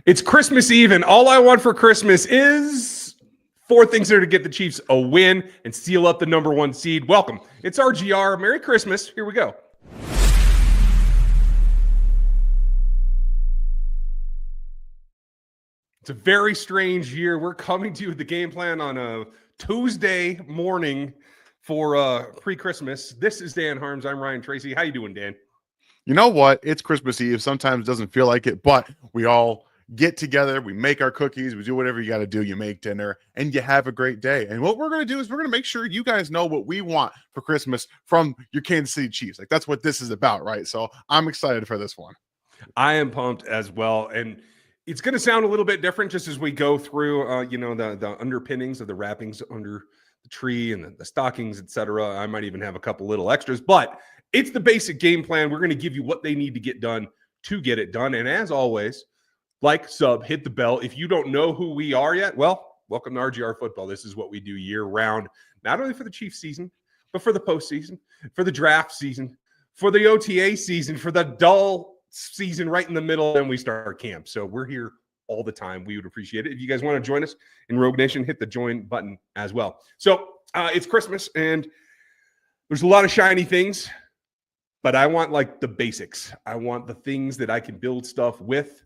It's Christmas Eve, and all I want for Christmas is 4 things there to get the Chiefs a win and seal up the number 1 seed. Welcome. It's RGR. Merry Christmas. Here we go. It's a very strange year. We're coming to you with the game plan on a Tuesday morning for pre-Christmas. This is Dan Harms. I'm Ryan Tracy. How you doing, Dan? You know what? It's Christmas Eve. Sometimes it doesn't feel like it, but we all get together, we make our cookies, we do whatever you got to do, you make dinner, and you have a great day. And what we're going to do is we're going to make sure you guys know what we want for Christmas from your Kansas City Chiefs. Like, that's what this is about, right? So I'm excited for this one. I am pumped as well. And it's going to sound a little bit different just as we go through, the underpinnings of the wrappings under the tree and the stockings, etc. I might even have a couple little extras, but it's the basic game plan. We're going to give you what they need to get done to get it done. And as always, like, sub, hit the bell. If you don't know who we are yet, well, welcome to RGR Football. This is what we do year round, not only for the Chiefs season, but for the postseason, for the draft season, for the OTA season, for the dull season right in the middle, and we start camp. So we're here all the time. We would appreciate it. If you guys want to join us in Rogue Nation, hit the join button as well. So it's Christmas, and there's a lot of shiny things, but I want, like, the basics. I want the things that I can build stuff with.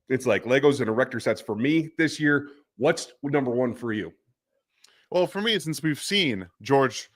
It's like Legos and erector sets for me this year. What's number 1 for you? Well, for me, since we've seen George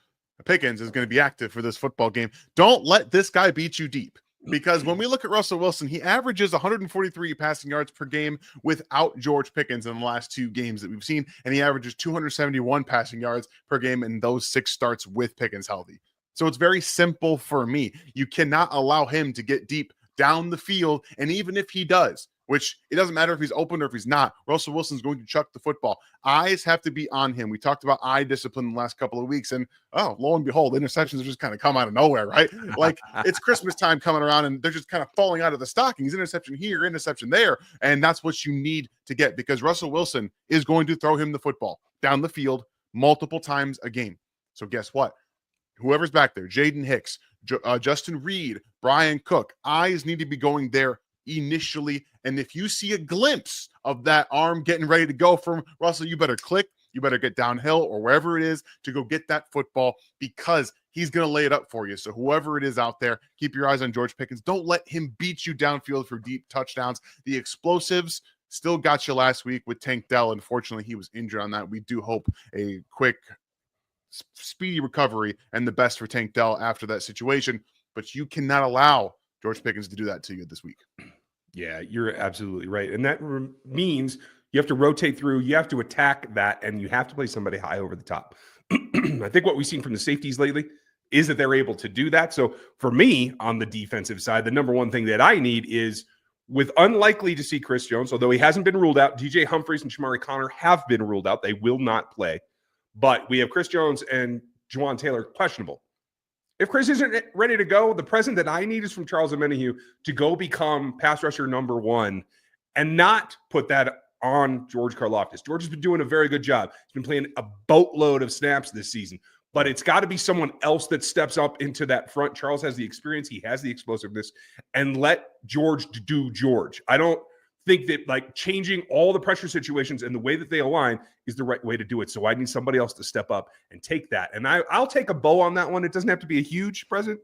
Pickens is going to be active for this football game, don't let this guy beat you deep. Because when we look at Russell Wilson, he averages 143 passing yards per game without George Pickens in the last 2 games that we've seen, and he averages 271 passing yards per game in those 6 starts with Pickens healthy. So it's very simple for me. You cannot allow him to get deep down the field, and even if he does, which it doesn't matter if he's open or if he's not, Russell Wilson's going to chuck the football. Eyes have to be on him. We talked about eye discipline the last couple of weeks, and lo and behold, interceptions just kind of come out of nowhere, right? Like, it's Christmas time coming around, and they're just kind of falling out of the stockings. Interception here, interception there, and that's what you need to get, because Russell Wilson is going to throw him the football down the field multiple times a game. So guess what? Whoever's back there, Jaden Hicks, Justin Reed, Brian Cook, eyes need to be going there initially. And if you see a glimpse of that arm getting ready to go from Russell, you better click, you better get downhill or wherever it is to go get that football, because he's going to lay it up for you. So whoever it is out there, keep your eyes on George Pickens. Don't let him beat you downfield for deep touchdowns. The explosives still got you last week with Tank Dell. Unfortunately, he was injured on that. We do hope a quick, speedy recovery and the best for Tank Dell after that situation. But you cannot allow George Pickens to do that to you this week. Yeah, you're absolutely right. And that means you have to rotate through, you have to attack that, and you have to play somebody high over the top. I think what we've seen from the safeties lately is that they're able to do that. So for me, on the defensive side, the number 1 thing that I need is, with unlikely to see Chris Jones, although he hasn't been ruled out, DJ Humphries and Shamari Connor have been ruled out. They will not play. But we have Chris Jones and Juwan Taylor questionable. If Chris isn't ready to go, the present that I need is from Charles Omenihu to go become pass rusher number 1 and not put that on George Karlaftis. George has been doing a very good job. He's been playing a boatload of snaps this season, but it's got to be someone else that steps up into that front. Charles has the experience. He has the explosiveness, and let George do George. I don't think that, like, changing all the pressure situations and the way that they align is the right way to do it. So I need somebody else to step up and take that. And I'll take a bow on that one. It doesn't have to be a huge present,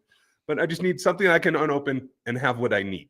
but I just need something I can unopen and have what I need.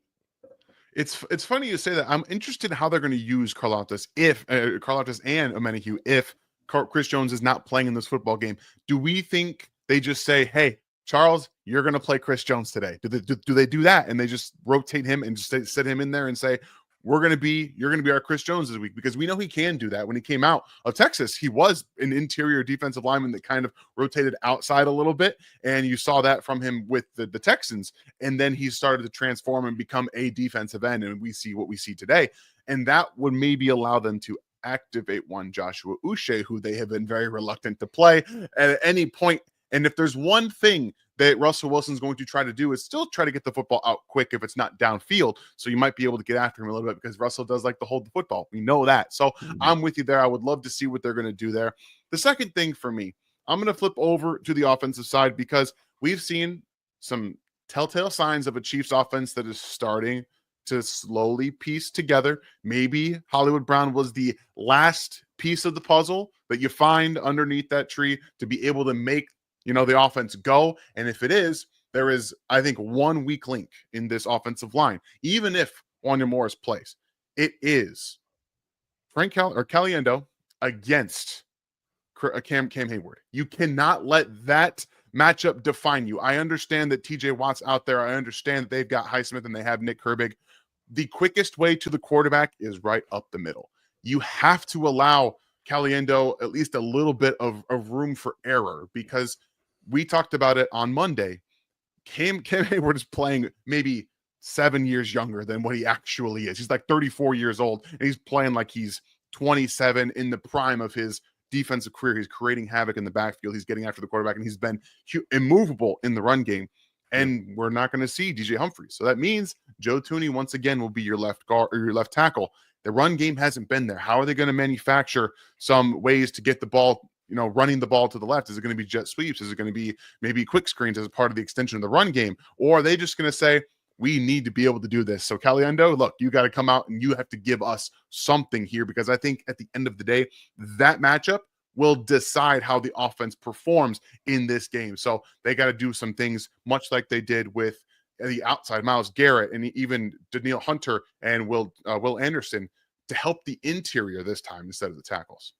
It's funny you say that. I'm interested in how they're going to use Karlaftis and Omenihu if Chris Jones is not playing in this football game. Do we think they just say, hey, Charles, you're going to play Chris Jones today? Do they do that and they just rotate him and just set him in there and say, you're going to be our Chris Jones this week? Because we know he can do that. When he came out of Texas, he was an interior defensive lineman that kind of rotated outside a little bit. And you saw that from him with the Texans. And then he started to transform and become a defensive end. And we see what we see today. And that would maybe allow them to activate one Joshua Uche, who they have been very reluctant to play at any point. And if there's one thing that Russell Wilson's going to try to do, is still try to get the football out quick if it's not downfield. So you might be able to get after him a little bit, because Russell does like to hold the football. We know that. So I'm with you there. I would love to see what they're going to do there. The second thing for me, I'm going to flip over to the offensive side, because we've seen some telltale signs of a Chiefs offense that is starting to slowly piece together. Maybe Hollywood Brown was the last piece of the puzzle that you find underneath that tree to be able to make, the offense go. And if it is, there is, I think, one weak link in this offensive line. Even if Wanya Morris plays, it is Caliendo against Cam Hayward. You cannot let that matchup define you. I understand that TJ Watt's out there. I understand that they've got Highsmith and they have Nick Herbig. The quickest way to the quarterback is right up the middle. You have to allow Caliendo at least a little bit of room for error, because we talked about it on Monday. Cam Hayward is playing maybe 7 years younger than what he actually is. He's like 34 years old, and he's playing like he's 27 in the prime of his defensive career. He's creating havoc in the backfield. He's getting after the quarterback, and he's been immovable in the run game. And we're not going to see DJ Humphries. So that means Joe Thuney once again will be your left guard or your left tackle. The run game hasn't been there. How are they going to manufacture some ways to get the ball, running the ball to the left? Is it going to be jet sweeps? Is it going to be maybe quick screens as a part of the extension of the run game? Or are they just going to say, we need to be able to do this? So Caliendo, look, you got to come out and you have to give us something here, because I think at the end of the day, that matchup will decide how the offense performs in this game. So they got to do some things much like they did with the outside, Myles Garrett, and even Danielle Hunter and Will Anderson, to help the interior this time instead of the tackles.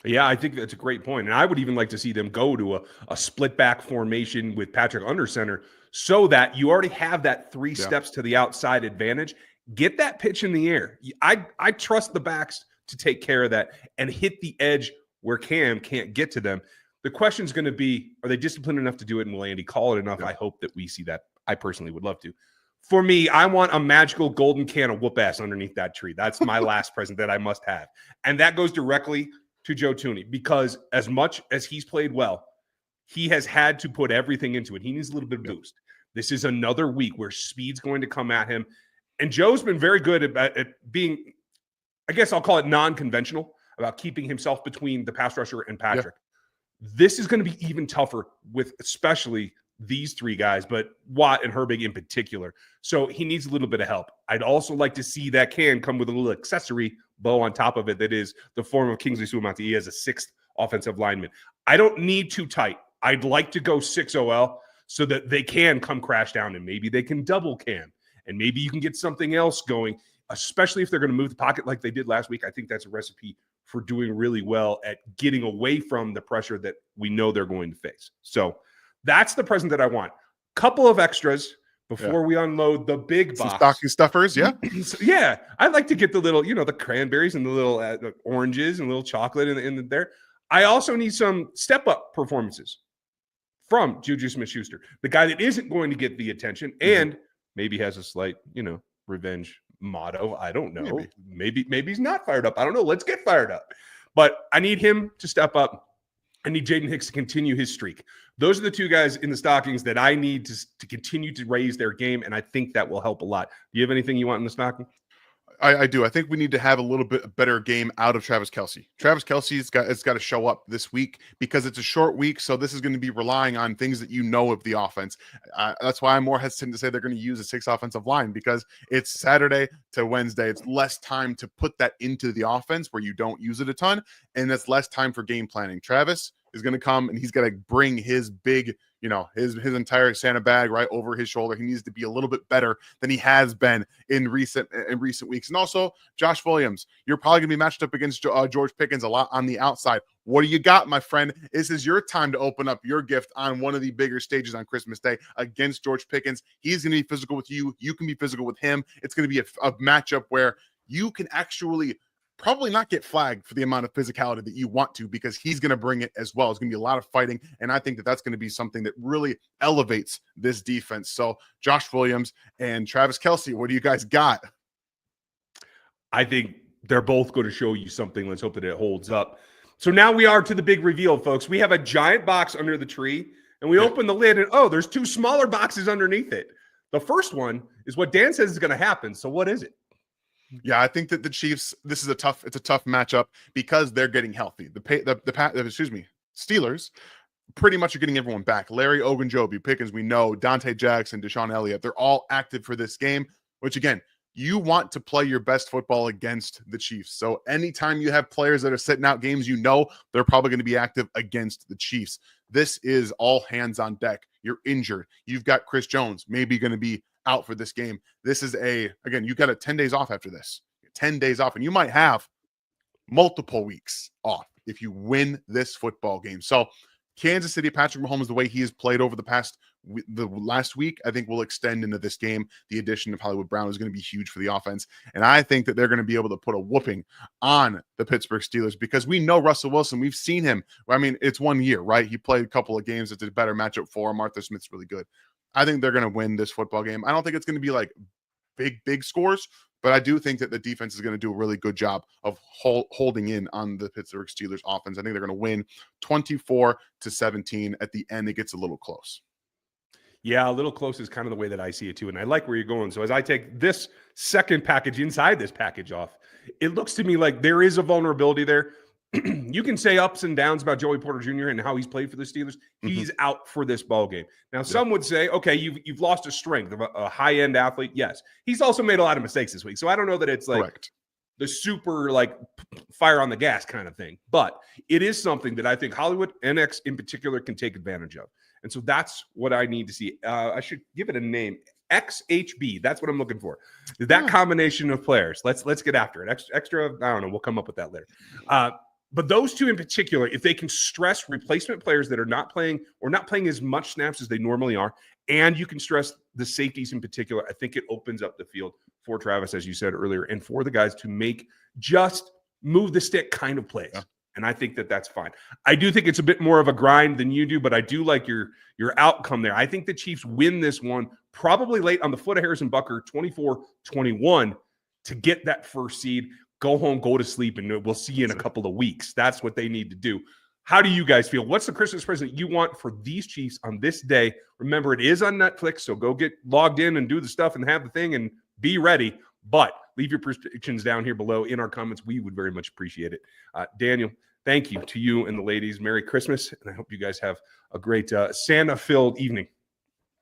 Yeah, I think that's a great point. And I would even like to see them go to a split back formation with Patrick under center, so that you already have that three steps to the outside advantage. Get that pitch in the air. I trust the backs to take care of that and hit the edge where Cam can't get to them. The question is going to be, are they disciplined enough to do it? And will Andy call it enough? I hope that we see that. I personally would love to. For me, I want a magical golden can of whoop ass underneath that tree. That's my last present that I must have. And that goes directly to Joe Thuney, because as much as he's played well, he has had to put everything into it. He needs a little bit of boost. This is another week where speed's going to come at him. And Joe's been very good at being, I guess I'll call it non-conventional, about keeping himself between the pass rusher and Patrick. This is going to be even tougher with especially these three guys, but Watt and Herbig in particular. So he needs a little bit of help. I'd also like to see that can come with a little accessory bow on top of it that is the form of Kingsley Suamataia as a sixth offensive lineman. I don't need too tight. I'd like to go 6 OL so that they can come crash down, and maybe they can double cam, and maybe you can get something else going, especially if they're going to move the pocket like they did last week. I think that's a recipe for doing really well at getting away from the pressure that we know they're going to face. So that's the present that I want. Couple of extras before we unload the big box. Some stocking stuffers, Yeah. I'd like to get the little, the cranberries and the little oranges and a little chocolate in there. I also need some step-up performances from Juju Smith-Schuster, the guy that isn't going to get the attention and maybe has a slight, revenge motto. I don't know. Maybe he's not fired up. I don't know. Let's get fired up. But I need him to step up. I need Jaden Hicks to continue his streak. Those are the two guys in the stockings that I need to continue to raise their game, and I think that will help a lot. Do you have anything you want in the stocking? I do. I think we need to have a little bit better game out of Travis Kelce. Travis Kelce's got to show up this week, because it's a short week. So this is going to be relying on things that of the offense. That's why I'm more hesitant to say they're going to use a 6 offensive line, because it's Saturday to Wednesday. It's less time to put that into the offense where you don't use it a ton, and that's less time for game planning. Travis is going to come and he's got to bring his big, his entire Santa bag right over his shoulder. He needs to be a little bit better than he has been in recent weeks. And also Josh Williams, you're probably going to be matched up against George Pickens a lot on the outside. What do you got, my friend? This is your time to open up your gift on one of the bigger stages on Christmas Day against George Pickens. He's going to be physical with you. You can be physical with him. It's going to be a matchup where you can actually probably not get flagged for the amount of physicality that you want to, because he's going to bring it as well. It's going to be a lot of fighting, and I think that that's going to be something that really elevates this defense. So Josh Williams and Travis Kelce, what do you guys got? I think they're both going to show you something. Let's hope that it holds up. So now we are to the big reveal, folks. We have a giant box under the tree, and we open the lid, and there's 2 smaller boxes underneath it. The first one is what Dan says is going to happen. So what is it? Yeah, I think that the Chiefs, it's a tough matchup because they're getting healthy. Steelers pretty much are getting everyone back. Larry Ogunjobi, Pickens, we know, Dante Jackson, Deshaun Elliott, they're all active for this game, which again, you want to play your best football against the Chiefs. So anytime you have players that are sitting out games, you know they're probably going to be active against the Chiefs. This is all hands on deck. You're injured. You've got Chris Jones maybe going to be out for this game. This is again, you got 10 days off after this. 10 days off, and you might have multiple weeks off if you win this football game. So Kansas City, Patrick Mahomes, the way he has played over the last week, I think will extend into this game. The addition of Hollywood Brown is going to be huge for the offense. And I think that they're going to be able to put a whooping on the Pittsburgh Steelers because we know Russell Wilson. We've seen him. I mean, it's 1 year, right? He played a couple of games. It's a better matchup for him. Arthur Smith's really good. I think they're going to win this football game. I don't think it's going to be like big scores, but I do think that the defense is going to do a really good job of holding in on the Pittsburgh Steelers offense. I think they're going to win 24-17. At the end, it gets a little close. Yeah, a little close is kind of the way that I see it too. And I like where you're going. So as I take this second package inside this package off, it looks to me like there is a vulnerability there. You can say ups and downs about Joey Porter Jr. and how he's played for the Steelers. He's out for this ball game. Now, some would say, okay, you've lost a strength of a high-end athlete. Yes. He's also made a lot of mistakes this week. So I don't know that it's like the super like fire on the gas kind of thing. But it is something that I think Hollywood NX in particular can take advantage of. And so that's what I need to see. I should give it a name. XHB. That's what I'm looking for. That combination of players. Let's get after it. Extra, I don't know. We'll come up with that later. But those two in particular, if they can stress replacement players that are not playing or not playing as much snaps as they normally are, and you can stress the safeties in particular, I think it opens up the field for Travis, as you said earlier, and for the guys to make just move the stick kind of plays. Yeah. And I think that that's fine. I do think it's a bit more of a grind than you do, but I do like your outcome there. I think the Chiefs win this one probably late on the foot of Harrison Butker, 24-21, to get that first seed. Go home, go to sleep, and we'll see you in a couple of weeks. That's what they need to do. How do you guys feel? What's the Christmas present you want for these Chiefs on this day? Remember, it is on Netflix, so go get logged in and do the stuff and have the thing and be ready. But leave your predictions down here below in our comments. We would very much appreciate it. Daniel, thank you to you and the ladies. Merry Christmas, and I hope you guys have a great Santa-filled evening.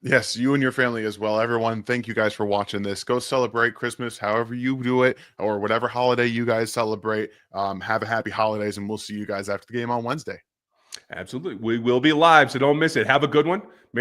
Yes, you and your family as well. Everyone, thank you guys for watching this. Go celebrate Christmas however you do it or whatever holiday you guys celebrate. Have a happy holidays, and we'll see you guys after the game on Wednesday. Absolutely. We will be live, so don't miss it. Have a good one.